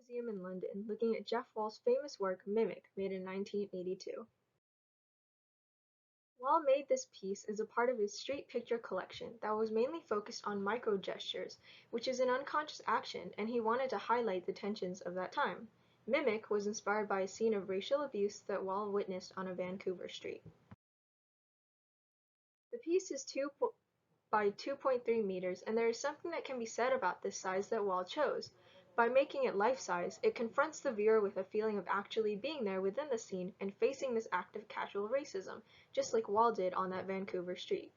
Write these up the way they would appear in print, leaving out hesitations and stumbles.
Museum in London looking at Jeff Wall's famous work Mimic, made in 1982. Wall made this piece as a part of his street picture collection that was mainly focused on micro-gestures, which is an unconscious action, and he wanted to highlight the tensions of that time. Mimic was inspired by a scene of racial abuse that Wall witnessed on a Vancouver street. The piece is 2 by 2.3 meters, and there is something that can be said about this size that Wall chose. By making it life-size, it confronts the viewer with a feeling of actually being there within the scene and facing this act of casual racism, just like Wall did on that Vancouver street.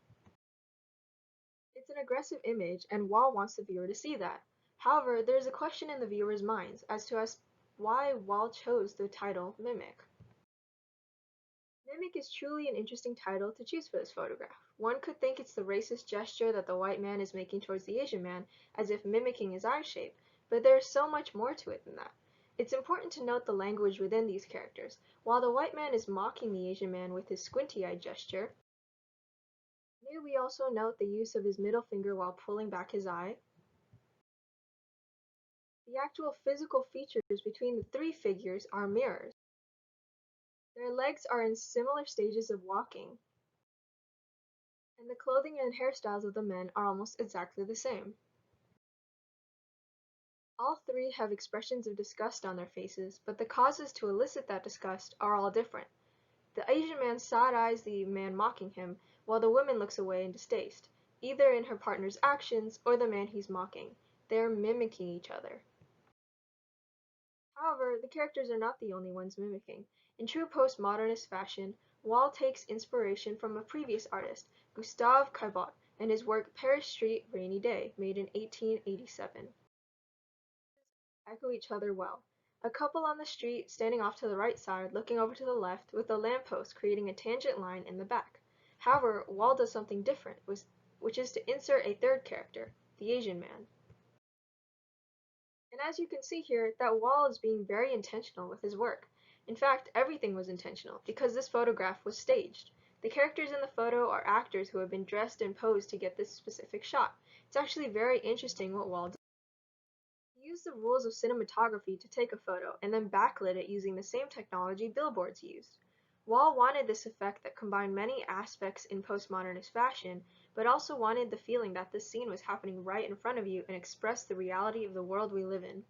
It's an aggressive image, and Wall wants the viewer to see that. However, there is a question in the viewer's minds as to why Wall chose the title Mimic. Mimic is truly an interesting title to choose for this photograph. One could think it's the racist gesture that the white man is making towards the Asian man, as if mimicking his eye shape, but there is so much more to it than that. It's important to note the language within these characters. While the white man is mocking the Asian man with his squinty eye gesture, here we also note the use of his middle finger while pulling back his eye. The actual physical features between the three figures are mirrors. Their legs are in similar stages of walking, and the clothing and hairstyles of the men are almost exactly the same. All three have expressions of disgust on their faces, but the causes to elicit that disgust are all different. The Asian man side-eyes the man mocking him, while the woman looks away in distaste, either in her partner's actions or the man he's mocking. They are mimicking each other. However, the characters are not the only ones mimicking. In true postmodernist fashion, Wall takes inspiration from a previous artist, Gustave Caillebotte, and his work Paris Street, Rainy Day, made in 1887. Echo each other well. A couple on the street standing off to the right side looking over to the left with a lamppost creating a tangent line in the back. However, Wall does something different, which is to insert a third character, the Asian man. And as you can see here, that Wall is being very intentional with his work. In fact, everything was intentional, because this photograph was staged. The characters in the photo are actors who have been dressed and posed to get this specific shot. It's actually very interesting what Wall did. He used the rules of cinematography to take a photo, and then backlit it using the same technology billboards used. Wall wanted this effect that combined many aspects in postmodernist fashion, but also wanted the feeling that this scene was happening right in front of you and expressed the reality of the world we live in.